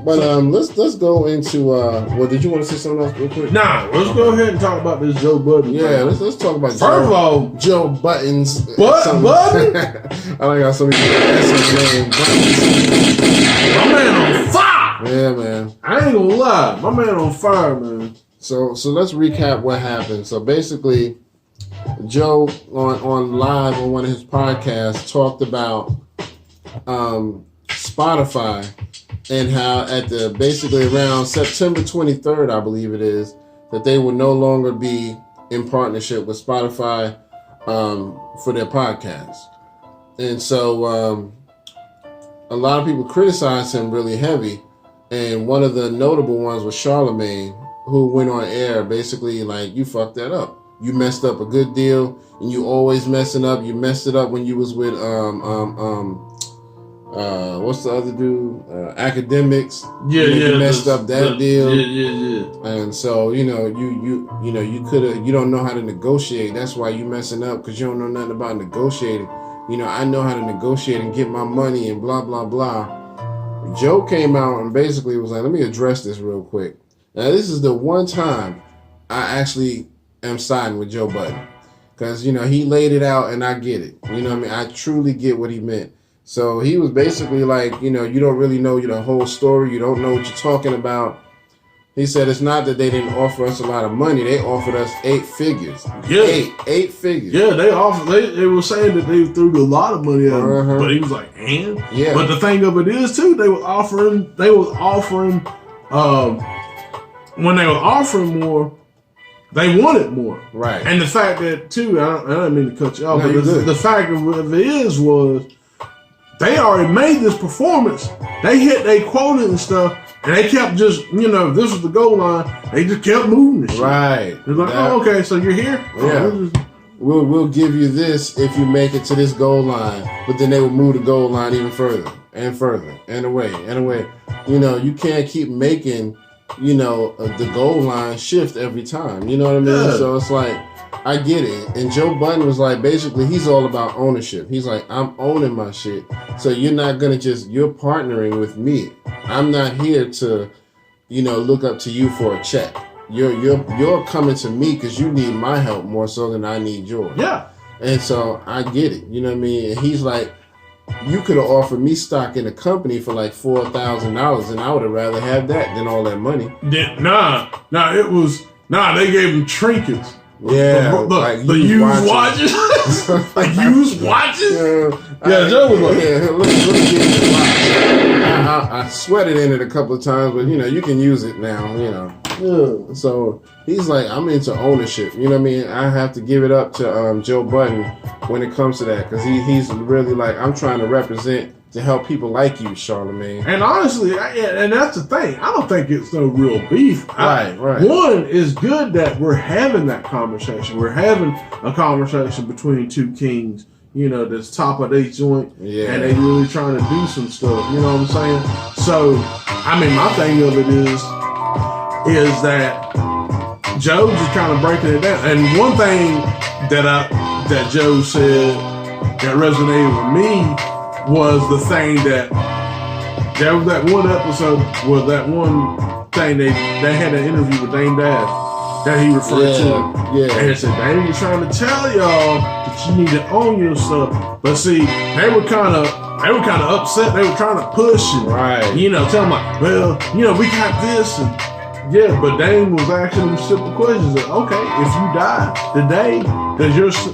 But let's go into well, did you want to say something else real quick? Nah, let's go ahead and talk about this Joe Budden. Yeah, let's talk about First of all, Joe Buttons. Budden? I like how somebody that's his name. My man on fire. Yeah, man. I ain't gonna lie, my man on fire, man. So let's recap what happened. So basically, Joe on live on one of his podcasts talked about Spotify and how at the basically around September 23rd, I believe it is, that they will no longer be in partnership with Spotify for their podcast. And so a lot of people criticized him really heavy. And one of the notable ones was Charlemagne, who went on air basically like, you fucked that up. You messed up a good deal, and you always messing up. You messed it up when you was with what's the other dude? Academics. You messed up that deal. Yeah. And so you don't know how to negotiate. That's why you messing up, because you don't know nothing about negotiating. I know how to negotiate and get my money and blah blah blah. Joe came out and basically was like, let me address this real quick. Now this is the one time I actually am siding with Joe Budden, because he laid it out and I get it. I truly get what he meant. So he was basically like, you don't really know the whole story. You don't know what you're talking about. He said it's not that they didn't offer us a lot of money. They offered us 8 figures. Yeah. Eight figures. Yeah, they were saying that they threw a lot of money at him. But he was like, and? Yeah. But the thing of it is, too, they was offering, when they were offering more, they wanted more. Right. And the fact that, too, I didn't mean to cut you off, no, but the fact of it was, they already made this performance. They hit their quota and stuff, and they kept just, this was the goal line. They just kept moving this shit. Right. It's like, okay, so you're here? Yeah. We'll give you this if you make it to this goal line. But then they would move the goal line even further and further and away and away. You can't keep making, the goal line shift every time. You know what I mean? Yeah. So it's like, I get it. And Joe Budden was like, basically, he's all about ownership. He's like, I'm owning my shit. So you're not going to you're partnering with me. I'm not here to, look up to you for a check. You're coming to me because you need my help more so than I need yours. Yeah. And so I get it. You know what I mean? And he's like, you could have offered me stock in a company for like $4,000, and I would have rather have that than all that money. They gave him trinkets. Yeah, the used watches. Like used watches. Joe was like, let me get this watch. I sweated in it a couple of times, but you can use it now. Yeah. So he's like, I'm into ownership. You know what I mean? I have to give it up to Joe Budden when it comes to that, because he's really like, I'm trying to represent to help people like you, Charlemagne. And honestly, and that's the thing. I don't think it's no real beef. Right. One, is good that we're having that conversation. We're having a conversation between two kings, that's top of their joint. Yeah. And they really trying to do some stuff. You know what I'm saying? So, my thing of it is that Joe just kind of breaking it down. And one thing that Joe said that resonated with me was the thing that was that one episode, was that one thing they had an interview with Dame Dash that he referred to. Yeah. And he said, Dame was trying to tell y'all that you need to own your stuff. But see, they were kind of upset. They were trying to push and, tell them like, well, we got this. And yeah, but Dame was asking them simple questions. Like, okay, if you die today,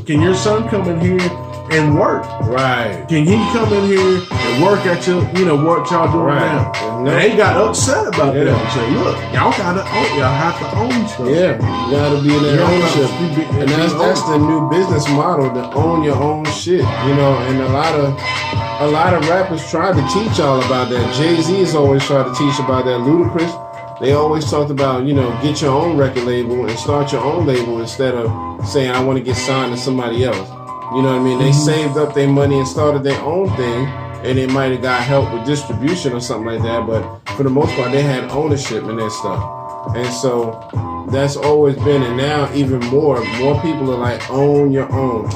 can your son come in here and work? Right. Can he come in here and work at your, what y'all doing now? And they got upset about that and say, look, y'all have to own stuff. Yeah, you gotta be in that ownership. And that's the new business model, to own your own shit. And a lot of rappers tried to teach y'all about that. Jay-Z has always tried to teach about that. Ludacris, they always talked about, get your own record label and start your own label instead of saying, I want to get signed to somebody else. You know what I mean? They saved up their money and started their own thing, and they might have got help with distribution or something like that, but for the most part, they had ownership in their stuff. And so that's always been, and now even more people are like, own your own.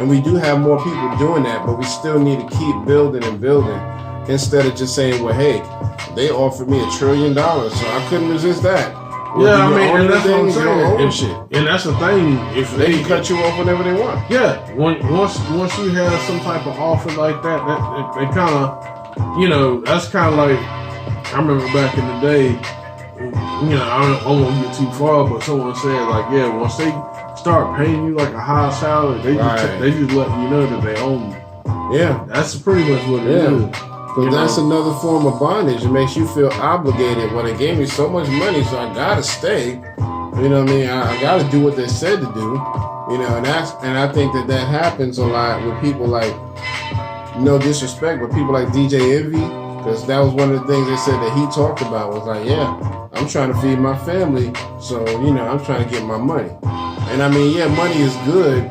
And we do have more people doing that, but we still need to keep building and building. instead of just saying, well, hey, they offered me $1 trillion, so I couldn't resist that. Well, yeah, I mean, and that's what I'm saying. Shit. And that's the thing. If they can cut you off whenever they want. Yeah, once you have some type of offer like that, they kind of, you know, that's kind of like, I remember back in the day, you know, I don't want to get too far, but someone said like, yeah, once they start paying you like a high salary, they just letting you know that they own you. Yeah, that's pretty much what it is. But that's another form of bondage. It makes you feel obligated. Well, they gave me so much money, so I gotta stay. You know what I mean? I gotta do what they said to do. You know, and I think that happens a lot with people like, no disrespect, but people like DJ Envy, because that was one of the things they said that he talked about was like, yeah, I'm trying to feed my family, so you know, I'm trying to get my money. And I mean, yeah, money is good,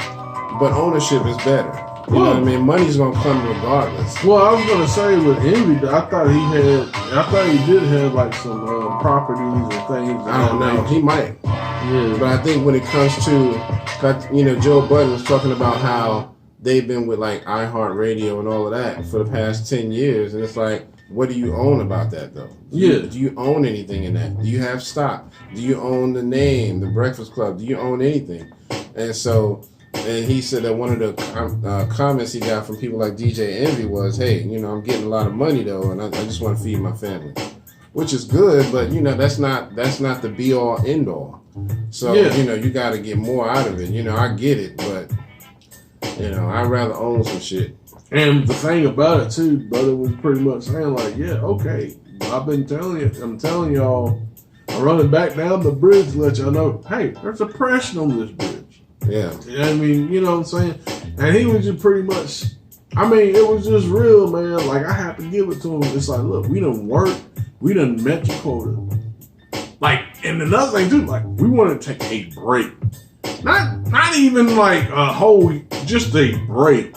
but ownership is better. You know what I mean? Money's gonna come regardless. Well, I was gonna say with Envy, I thought he did have like some properties and things. I don't know. He might. Yeah. But I think when it comes to, you know, Joe Budden was talking about how they've been with like iHeartRadio and all of that for the past 10 years, and it's like, what do you own about that though? Do you own anything in that? Do you have stock? Do you own the name, the Breakfast Club? Do you own anything? And so. And he said that one of the comments he got from people like DJ Envy was, hey, you know, I'm getting a lot of money though, and I just want to feed my family, which is good, but you know, that's not the be all end all. So you know, you got to get more out of it. You know, I get it, but you know, I'd rather own some shit. And the thing about it too, brother, was pretty much saying like, yeah, okay, I'm telling y'all, I'm running back down the bridge to let y'all know, hey, there's oppression on this bridge. Yeah. I mean, you know what I'm saying? And he was just pretty much, I mean, it was just real, man. Like, I have to give it to him. It's like, look, we done worked. We done met your quota. Like, and another thing, too, like, we want to take a break. Not even like a whole, just a break.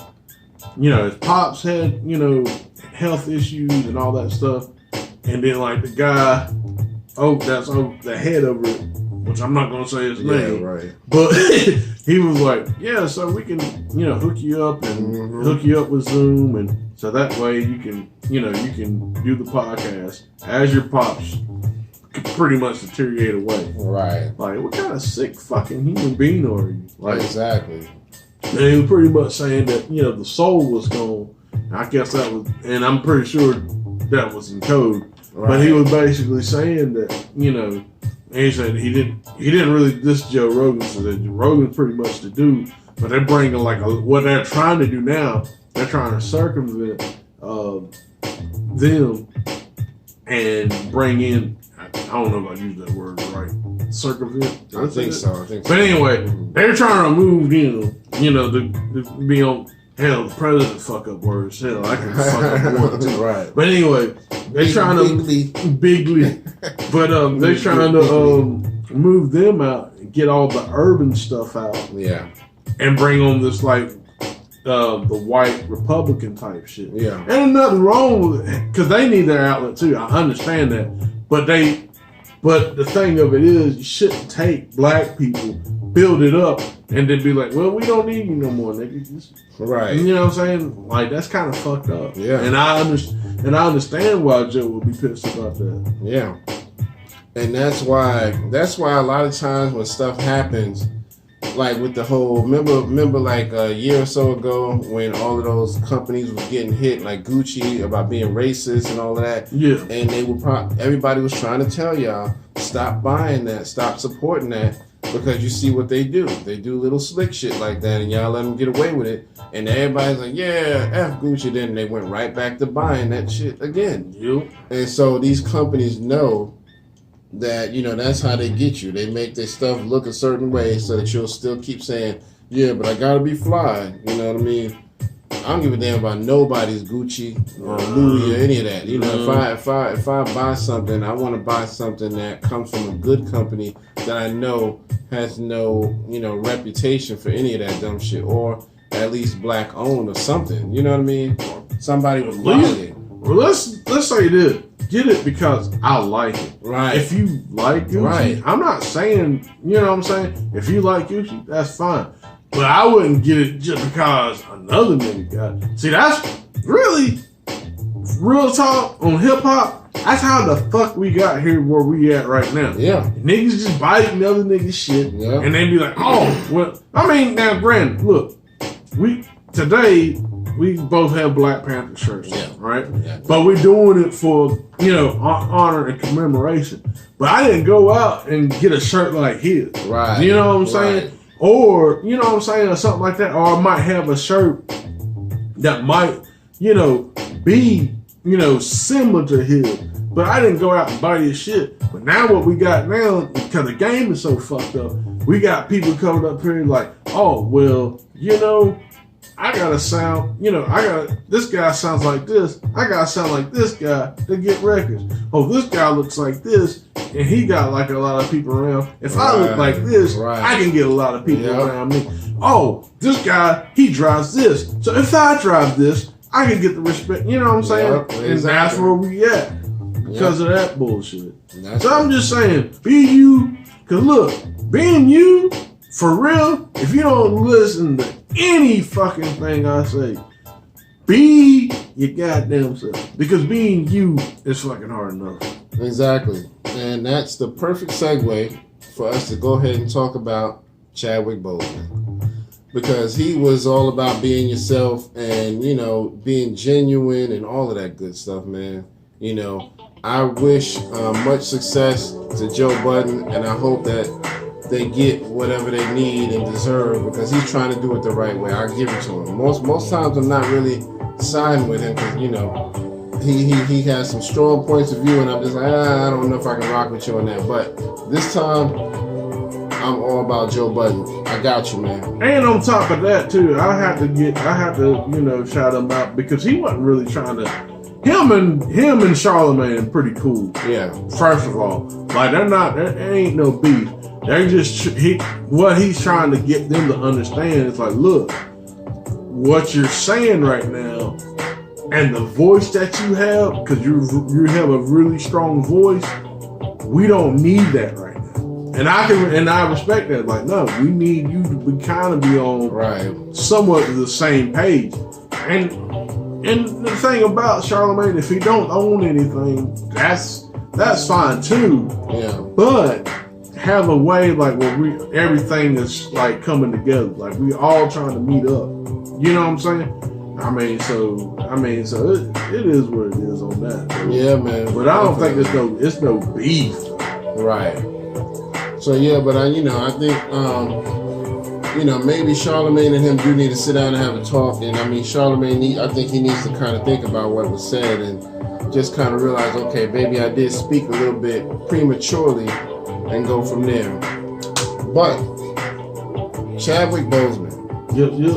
You know, his pops had, you know, health issues and all that stuff. And then, like, the guy, the head of it, which I'm not going to say his name. Right. But he was like, yeah, so we can, you know, hook you up and hook you up with Zoom. And so that way you can, you know, you can do the podcast as your pops pretty much deteriorate away. Right. Like, what kind of sick fucking human being are you? Like, exactly. And he was pretty much saying that, you know, the soul was gone. I guess that was, and I'm pretty sure that was in code. Right. But he was basically saying that, you know, and he said he didn't really diss Joe Rogan, so that Rogan's pretty much the dude. But they're bringing like what they're trying to do now. They're trying to circumvent them and bring in. I don't know if I use that word right. Circumvent. I think so. But anyway, they're trying to move them. You know, to be on. Hell, the president fuck up words. Hell, I can fuck up one too. Right. But anyway, they trying to bigly. But they trying to move them out and get all the urban stuff out. Yeah. And bring on this like the white Republican type shit. Yeah. And there's nothing wrong with it because they need their outlet too. I understand that, but the thing of it is, you shouldn't take black people, build it up, and then be like, well, we don't need you no more, nigga. Right. You know what I'm saying? Like, that's kind of fucked up. Yeah. And I understand why Joe would be pissed about that. Yeah. And that's why a lot of times when stuff happens, like with the whole, remember like a year or so ago when all of those companies was getting hit, like Gucci, about being racist and all of that. Yeah. And they were everybody was trying to tell y'all, stop buying that, stop supporting that, because you see what they do. They do little slick shit like that, and y'all let them get away with it. And everybody's like, yeah, F Gucci. Then they went right back to buying that shit again. Yep. And so these companies know that, you know, that's how they get you. They make their stuff look a certain way so that you'll still keep saying, yeah, but I gotta be fly. You know what I mean? I don't give a damn about nobody's Gucci or Louis or any of that. You know, if I buy something, I want to buy something that comes from a good company that I know has no, you know, reputation for any of that dumb shit, or at least black owned or something. You know what I mean? Somebody with quality. Well, let's say this. Get it because I like it. Right. If you like Gucci, right. I'm not saying, you know what I'm saying? If you like Gucci, that's fine. But I wouldn't get it just because another nigga got it. See, that's really, real talk on hip hop, that's how the fuck we got here where we at right now. Yeah. Niggas just biting other niggas shit. Yeah. And they be like, oh, well, I mean, now, Brandon, look, today, we both have Black Panther shirts, right? Yeah. But we're doing it for, honor and commemoration. But I didn't go out and get a shirt like his. Right. You know what I'm saying? Or, you know what I'm saying, or something like that. Or I might have a shirt that might, be, similar to his. But I didn't go out and buy his shit. But now what we got now, because the game is so fucked up, we got people coming up here like, oh, well, I gotta sound, this guy sounds like this. I gotta sound like this guy to get records. Oh, this guy looks like this, and he got like a lot of people around. If I look like this, I can get a lot of people around me. Oh, this guy, he drives this. So if I drive this, I can get the respect. You know what I'm saying? Exactly. And that's where we at because of that bullshit. So I'm just saying, be you. Cause look, being you, for real, if you don't listen to any fucking thing I say, be your goddamn self. Because being you is fucking hard enough. Exactly. And that's the perfect segue for us to go ahead and talk about Chadwick Boseman. Because he was all about being yourself and, being genuine and all of that good stuff, man. I wish much success to Joe Budden, and I hope that they get whatever they need and deserve, because he's trying to do it the right way. I give it to him. Most times I'm not really siding with him because, he has some strong points of view, and I'm just like, I don't know if I can rock with you on that. But this time, I'm all about Joe Budden. I got you, man. And on top of that, too, I have to shout him out because he wasn't really trying to. Him and Charlemagne pretty cool. Yeah. First of all, like there ain't no beef. They're just what he's trying to get them to understand is like, look, what you're saying right now, and the voice that you have, because you have a really strong voice. We don't need that right now, and I respect that. Like, no, we need you to kind of be on somewhat the same page, And the thing about Charlemagne, if he don't own anything, that's fine too. Yeah. But have a way like where everything is like coming together. Like we all trying to meet up. You know what I'm saying? I mean, so it is what it is on that. Bro. Yeah, man. But I don't think it's no beef. Right. So yeah, but I think maybe Charlemagne and him do need to sit down and have a talk. And I mean, Charlemagne, I think he needs to kind of think about what was said and just kind of realize, okay, maybe I did speak a little bit prematurely, and go from there. But Chadwick Boseman,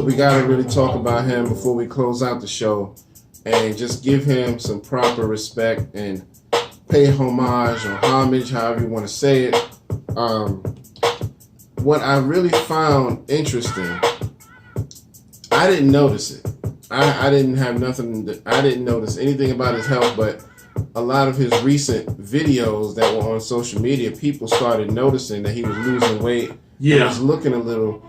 we got to really talk about him before we close out the show, and just give him some proper respect and pay homage or homage, however you want to say it. What I really found interesting, I didn't notice it. I didn't have nothing. I didn't notice anything about his health, but a lot of his recent videos that were on social media, people started noticing that he was losing weight. Yeah, was looking a little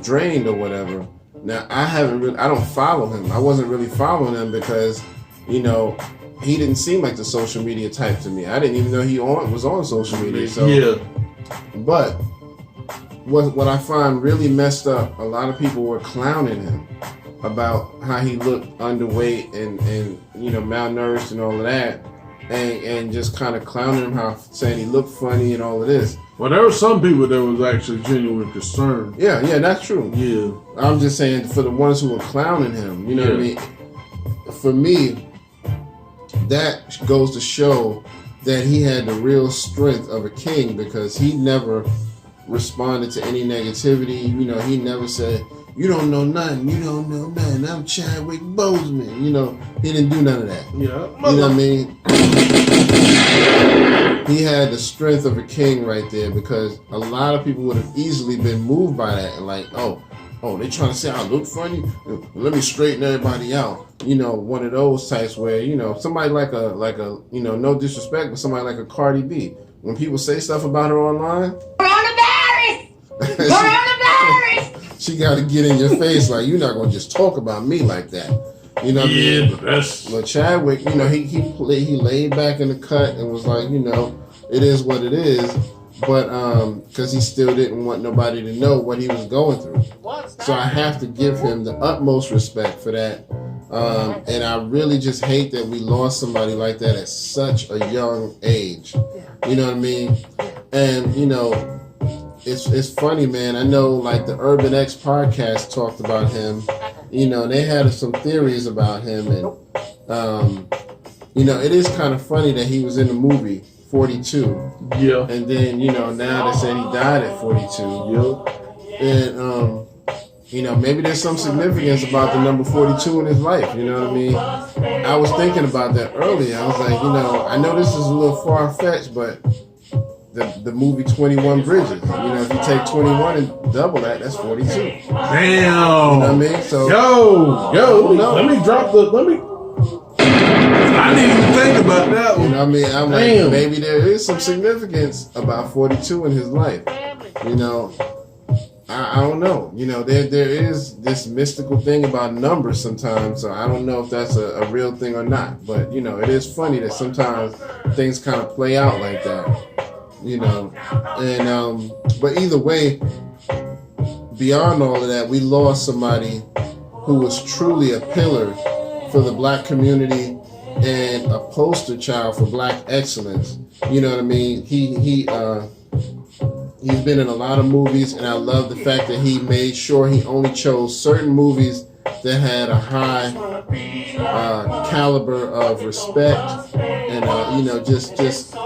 drained or whatever. Now I don't follow him. I wasn't really following him because, he didn't seem like the social media type to me. I didn't even know he was on social media. So yeah, but. What I find really messed up, a lot of people were clowning him about how he looked underweight and malnourished and all of that, and just kind of clowning him, saying he looked funny and all of this. Well, there were some people that was actually genuine concern. Yeah, that's true. Yeah. I'm just saying for the ones who were clowning him, what I mean? For me, that goes to show that he had the real strength of a king, because he never responded to any negativity. He never said, you don't know nothing, I'm Chadwick Boseman. He didn't do none of that. Yeah. You know what I mean? He had the strength of a king right there, because a lot of people would have easily been moved by that and like, oh, they trying to say I look funny? Let me straighten everybody out. One of those types where, somebody like a no disrespect, but somebody like a Cardi B, when people say stuff about her online, Coronavirus! She got to get in your face like, you're not going to just talk about me like that. You know what I mean? That's... But Chadwick, you know, he laid back in the cut and was like, you know, it is what it is. But because he still didn't want nobody to know what he was going through. So I have to give him the utmost respect for that. And I really just hate that we lost somebody like that at such a young age. You know what I mean? And, you know, it's funny, man. I know, like, the Urban X podcast talked about him. You know, they had some theories about him. And, you know, it is kind of funny that he was in the movie 42. Yeah. And then, you know, now they said he died at 42. Yeah. And, you know, maybe there's some significance about the number 42 in his life. You know what I mean? I was thinking about that earlier. I was like, you know, I know this is a little far-fetched, but the movie 21 Bridges, you know, if you take 21 and double that, that's 42. Damn. You know what I mean? So, let me drop the, I didn't even think about that one. You know what I mean? I'm like, maybe there is some significance about 42 in his life. You know, I don't know. You know, there is this mystical thing about numbers sometimes, so I don't know if that's a real thing or not. But, you know, it is funny that sometimes things kind of play out like that. You know, and but either way, beyond all of that, we lost somebody who was truly a pillar for the black community and a poster child for black excellence. You know what I mean? He's been in a lot of movies, and I love the fact that he made sure he only chose certain movies that had a high caliber of respect, and you know, just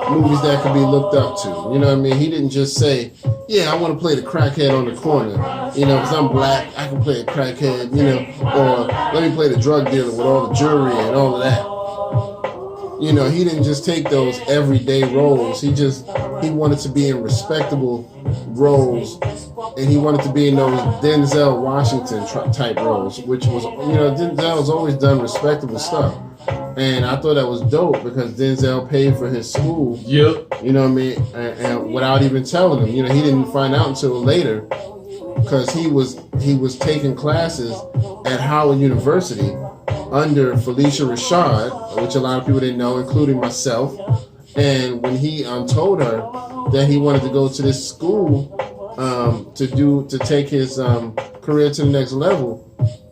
movies that could be looked up to. You know what I mean? He didn't just say, "Yeah, I want to play the crackhead on the corner." You know, because I'm black, I can play a crackhead. You know, or let me play the drug dealer with all the jewelry and all of that. You know, he didn't just take those everyday roles. He wanted to be in respectable roles, and he wanted to be in those Denzel Washington type roles, which was, you know, Denzel's always done respectable stuff. And I thought that was dope because Denzel paid for his school. Yep. You know what I mean? And without even telling him, you know, he didn't find out until later, because he was taking classes at Howard University under Felicia Rashad, which a lot of people didn't know, including myself. And when he told her that he wanted to go to this school to take his career to the next level,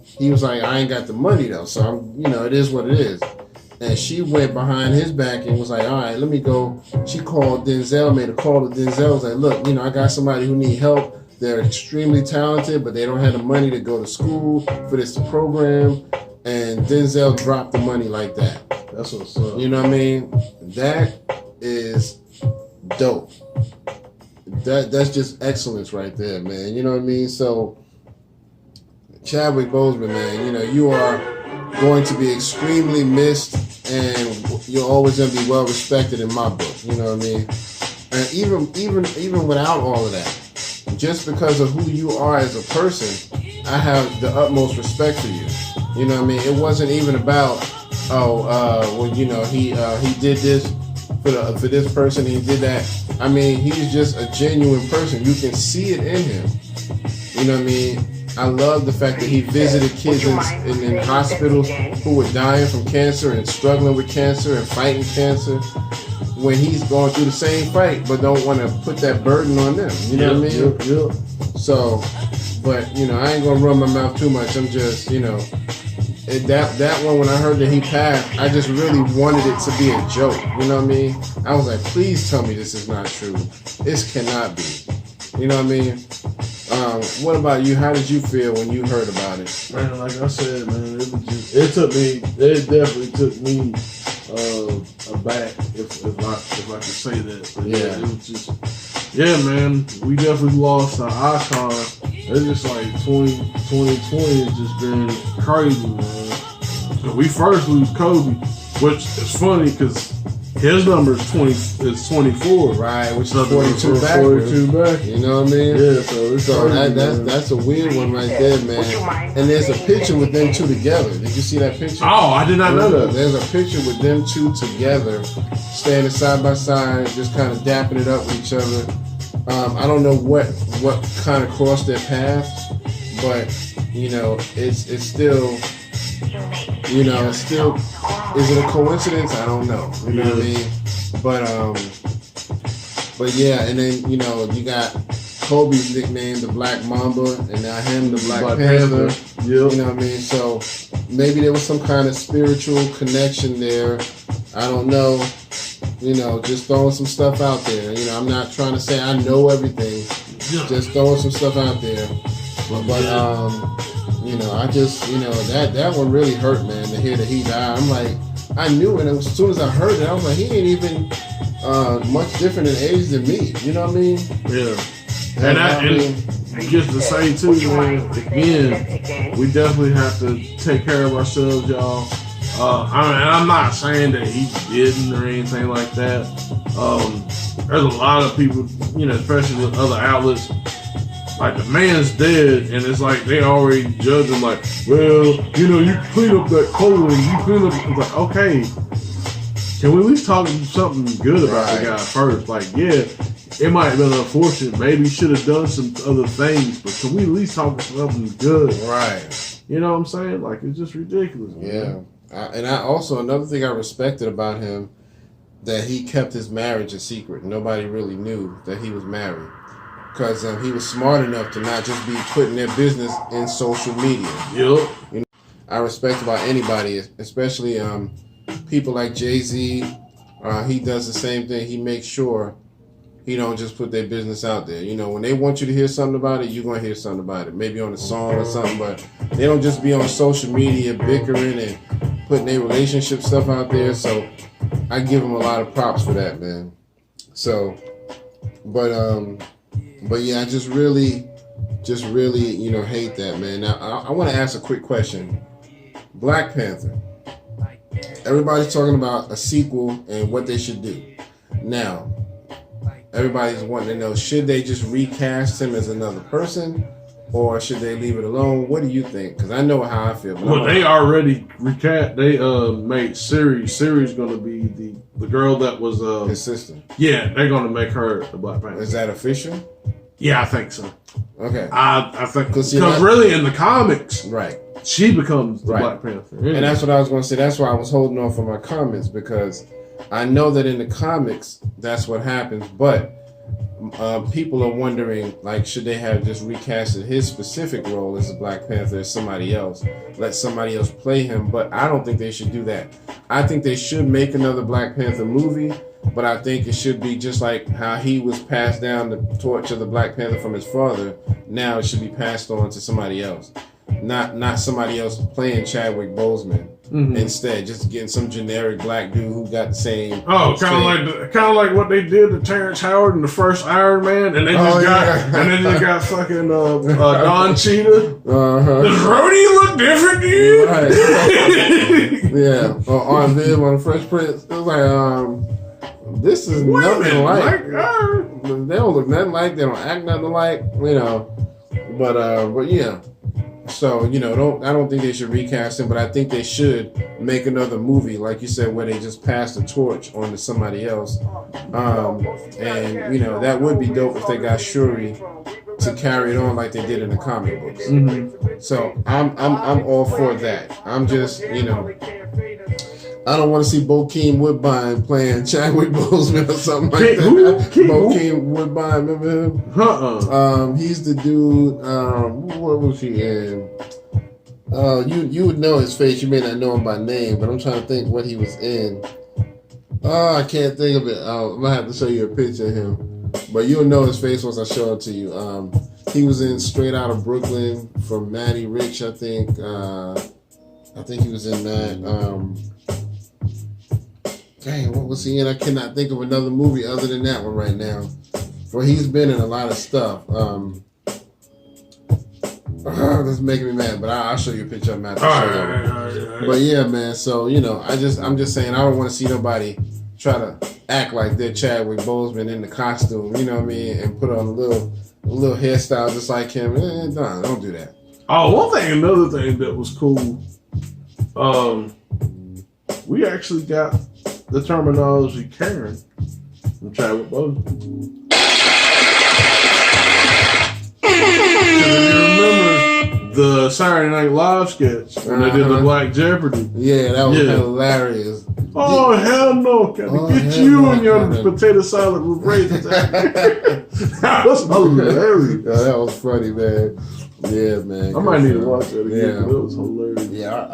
he was like, "I ain't got the money though, so you know, it is what it is." And she went behind his back and was like, "All right, let me go." She called Denzel, made a call to Denzel, was like, "Look, you know, I got somebody who need help. They're extremely talented, but they don't have the money to go to school for this program." And Denzel dropped the money like that. That's what's up. You know what I mean? That is dope. That's just excellence right there, man. You know what I mean? So, Chadwick Boseman, man, you know, you are going to be extremely missed, and you're always going to be well respected in my book. You know what I mean? And even without all of that, just because of who you are as a person, I have the utmost respect for you. You know what I mean? It wasn't even about, well, you know, he did this for this person, he did that. I mean, he's just a genuine person. You can see it in him. You know what I mean? I love the fact that he visited kids in hospitals who were dying from cancer and struggling with cancer and fighting cancer, when he's going through the same fight, but don't want to put that burden on them. You know what I mean? Yep. So, but, you know, I ain't going to run my mouth too much. I'm just, you know, that one, when I heard that he passed, I just really wanted it to be a joke. You know what I mean? I was like, please tell me this is not true. This cannot be. You know what I mean? What about you? How did you feel when you heard about it? Man, like I said, man, it definitely took me aback, if I could say that. But yeah, it was just, yeah, man, we definitely lost an icon. It's just like 2020 has just been crazy, man. So we first lose Kobe, which is funny because his number is 24, right? Which is 42 back. You know what I mean? Yeah. So that's a weird one right there, man. And there's a picture with them two together. Did you see that picture? Oh, I did not know that. There's a picture with them two together, standing side by side, just kind of dapping it up with each other. I don't know what kind of crossed their paths, but you know, it's still you know, still, is it a coincidence? I don't know. You know what I mean? But yeah, and then, you know, you got Kobe's nickname, the Black Mamba, and now him, the Black Panther. Yep. You know what I mean? So maybe there was some kind of spiritual connection there. I don't know. You know, just throwing some stuff out there. You know, I'm not trying to say I know everything. Just throwing some stuff out there. But you know, I just, you know, that one really hurt, man, to hear that he died. I'm like, I knew it. As soon as I heard it, I was like, he ain't even much different in age than me. You know what I mean? Yeah. And just to say too, man, again, we definitely have to take care of ourselves, y'all. I'm not saying that he didn't or anything like that. There's a lot of people, you know, especially with other outlets, like the man's dead, and it's like they already judge him like, well, you know, you clean up that colon, you clean up. It's like, okay, can we at least talk something good about the guy first? Like, yeah, it might have been unfortunate. Maybe he should have done some other things, but can we at least talk something good? Right. You know what I'm saying? Like, it's just ridiculous. Man. Yeah. And I also, another thing I respected about him, that he kept his marriage a secret. Nobody really knew that he was married. Because he was smart enough to not just be putting their business in social media. Yep. You know, I respect about anybody, especially people like Jay-Z. He does the same thing. He makes sure he don't just put their business out there. You know, when they want you to hear something about it, you're going to hear something about it. Maybe on a song or something, but they don't just be on social media bickering and putting their relationship stuff out there. So I give him a lot of props for that, man. So, but yeah, I just really, you know, hate that, man. Now, I want to ask a quick question. Black Panther. Everybody's talking about a sequel and what they should do. Now, everybody's wanting to know, should they just recast him as another person, or should they leave it alone? What do you think? Because I know how I feel. Well, they already recast. They made Siri. Siri's going to be the girl that was his sister. Yeah, they're going to make her the Black Panther. Is that official? Yeah, I think so. Okay. I think because really in the comics, right, she becomes the Black Panther, and that's what I was going to say. That's why I was holding off on my comments, because I know that in the comics that's what happens, but people are wondering, like, should they have just recasted his specific role as the Black Panther as somebody else, let somebody else play him? But I don't think they should do that. I think they should make another Black Panther movie, but I think it should be just like how he was passed down the torch of the Black Panther from his father. Now it should be passed on to somebody else, not somebody else playing Chadwick Boseman. Mm-hmm. Instead, just getting some generic black dude who got the same. Oh, kind of like what they did to Terrence Howard in the first Iron Man, and they just got fucking Don Cheetah. Does Rhodey look different to you? Right. Yeah, or on Viv on Fresh Prince. It was like, this is nothing like her. They don't look nothing like. They don't act nothing like. You know, but yeah. So, you know, I don't think they should recast him, but I think they should make another movie, like you said, where they just pass the torch on to somebody else. And, you know, that would be dope if they got Shuri to carry it on like they did in the comic books. Mm-hmm. So I'm all for that. I'm just, you know, I don't want to see Bokeem Woodbine playing Chadwick Boseman or something like that. Bokeem Woodbine, remember him? He's the dude. What was he in? You would know his face. You may not know him by name, but I'm trying to think what he was in. I can't think of it. I'm gonna have to show you a picture of him, but you'll know his face once I show it to you. He was in Straight Outta Brooklyn from Matty Rich, I think. I think he was in that. Dang, what was he in? I cannot think of another movie other than that one right now. Well, he's been in a lot of stuff. That's making me mad, but I'll show you a picture of him after. But yeah, man. So, you know, I'm just saying, I don't want to see nobody try to act like they're Chadwick Boseman in the costume. You know what I mean? And put on a little hairstyle just like him. Don't do that. Oh, another thing that was cool. We actually got the terminology Karen from Chadwick Boseman. If you remember, the Saturday Night Live sketch when they did the Black Jeopardy. Yeah, that was hilarious. Oh, hell no. Get you and your potato salad with raisins. That was hilarious. Yeah, that was funny, man. Yeah, man. I might need to watch that again. That was hilarious. Yeah,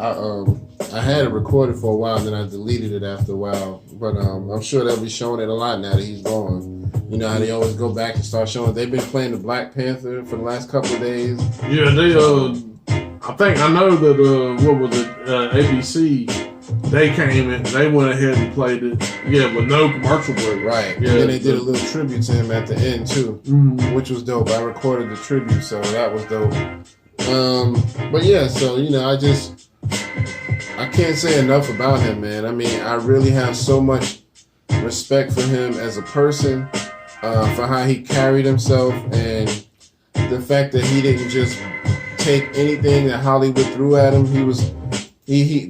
I had it recorded for a while, and then I deleted it after a while. But I'm sure they'll be showing it a lot now that he's gone. You know how they always go back and start showing. They've been playing the Black Panther for the last couple of days. Yeah, they I know that what was it? ABC. They came in, they went ahead and played it, with no commercial break. Right. Yeah, and then they did a little tribute to him at the end, too, which was dope. I recorded the tribute, so that was dope. But yeah, so, I can't say enough about him, man. I mean, I really have so much respect for him as a person, for how he carried himself, and the fact that he didn't just take anything that Hollywood threw at him.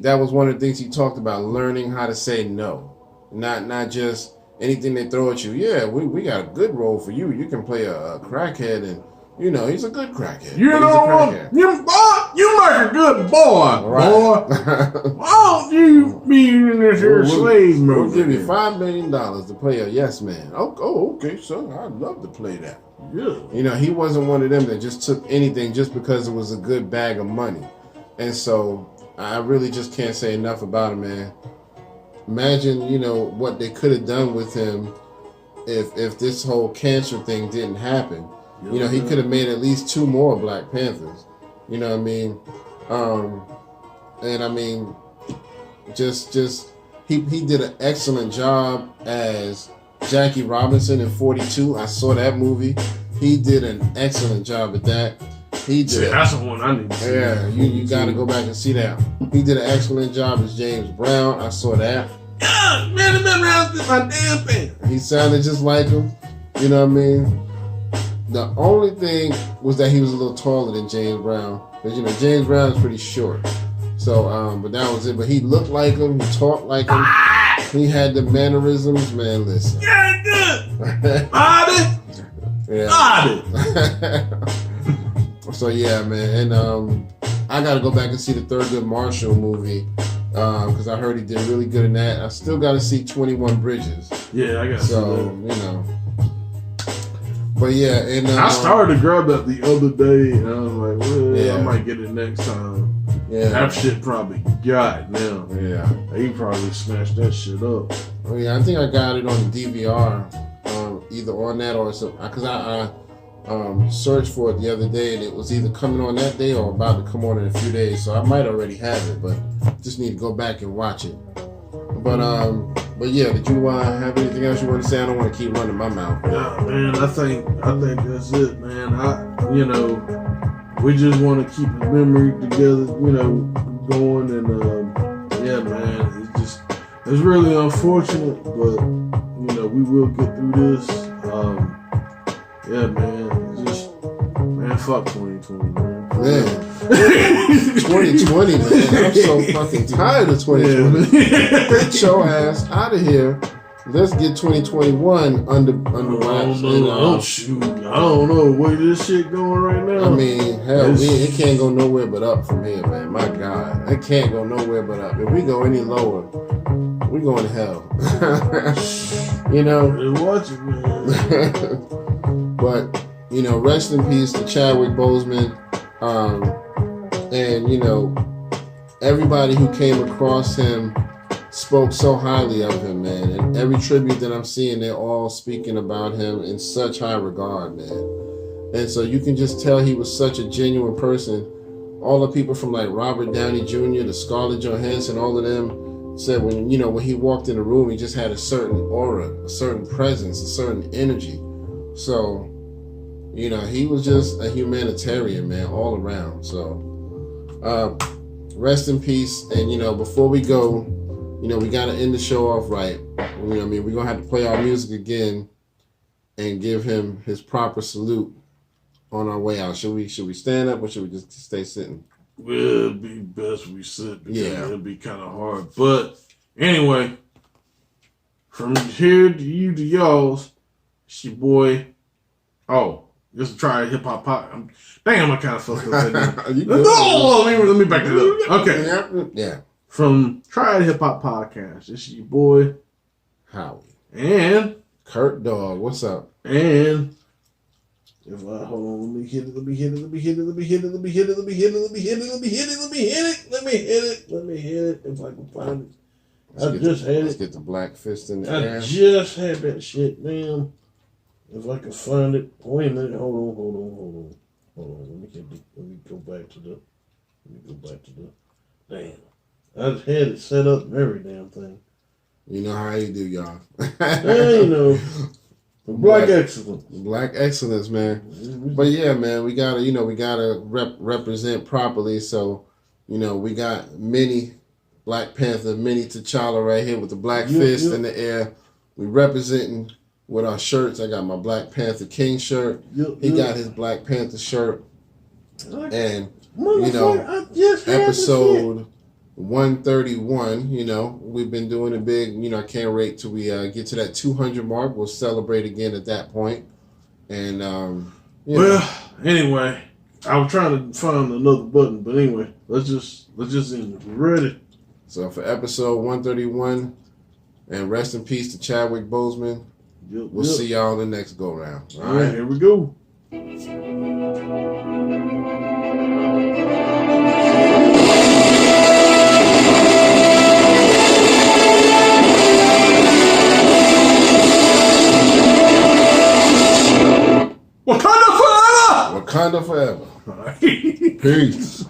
That was one of the things he talked about, learning how to say no. Not just anything they throw at you. Yeah, we got a good role for you. You can play a crackhead, and he's a good crackhead. You make a good boy, boy. Why don't you be in this here slave movie? We'll give you $5 million to play a yes man. Oh, okay, son. I'd love to play that. Yeah. He wasn't one of them that just took anything just because it was a good bag of money. And so I really just can't say enough about him, man. Imagine, what they could have done with him if this whole cancer thing didn't happen. He could have made at least 2 more Black Panthers. You know what I mean? And I mean, he did an excellent job as Jackie Robinson in 42. I saw that movie. He did an excellent job at that. He did. See, that's the one I need to see. Yeah, you got to go back and see that. He did an excellent job as James Brown. I saw that. Yeah, man, remember I did my damn thing. He sounded just like him. You know what I mean? The only thing was that he was a little taller than James Brown. Because, James Brown is pretty short. So, but that was it. But he looked like him. He talked like him. He had the mannerisms. Man, listen. Yeah, good. Bobby. Yeah. Bobby. So, yeah, man. And I got to go back and see the Thurgood Marshall movie. Because I heard he did really good in that. I still got to see 21 Bridges. Yeah, I got to see that. But yeah, and I started to grab that the other day, and I was like, well, I might get it next time. Yeah, that shit probably got it now. Yeah, he probably snatched that shit up. Oh yeah, I think I got it on DVR, either on that or something. Because I searched for it the other day, and it was either coming on that day or about to come on in a few days. So I might already have it, but just need to go back and watch it. But yeah, did you have anything else you want to say? I don't want to keep running my mouth. Nah, man, I think that's it, man. We just want to keep the memory together, going, and yeah, man, it's really unfortunate, but we will get through this. Yeah, man, fuck 2020, man. 2020, man. I'm so fucking tired of 2020. Get your ass out of here. Let's get 2021 under wraps. Shoot. I don't know where this shit going right now. I mean, hell, it can't go nowhere but up from here, man. My God. It can't go nowhere but up. If we go any lower, we're going to hell. Watch it, man. But, rest in peace to Chadwick Boseman. And, everybody who came across him spoke so highly of him, man. And every tribute that I'm seeing, they're all speaking about him in such high regard, man. And so you can just tell he was such a genuine person. All the people from like Robert Downey Jr. to Scarlett Johansson, all of them said when he walked in the room, he just had a certain aura, a certain presence, a certain energy. So, he was just a humanitarian, man, all around. So, rest in peace. And, before we go, we got to end the show off right. We're going to have to play our music again and give him his proper salute on our way out. Should we stand up or should we just stay sitting? Well, it'd be best we sit because it'd be kind of hard. But anyway, from here to you to y'all's, it's your boy. Oh, Just try hip hop podcast. Damn, I kind of fucked up that name. You good? No, let me back it up. Okay. Yeah. From Try It Hip Hop Podcast. This is your boy Howie and Kurt Dog. What's up? And if I hold on, let me hit it. Let me hit it. If I can find it. Let's get the black fist in the air. I just had that shit, damn. If I can find it. Wait a minute. Hold on. Let me go back to the. Damn. I just had it set up and every damn thing. You know how you do, y'all. You know. Black excellence. Black excellence, man. But yeah, man, we gotta represent properly. So, we got mini Black Panther, mini T'Challa right here with the black fist in the air. We representing with our shirts. I got my Black Panther King shirt. He got his Black Panther shirt. And episode 131, we've been doing it big. I can't wait till we get to that 200 mark. We'll celebrate again at that point. And anyway, I was trying to find another button, but anyway, let's just end it. We're ready. So for episode 131, and rest in peace to Chadwick Boseman. We'll see y'all in the next go round. All right, here we go. Wakanda forever! Wakanda forever. All right. Peace.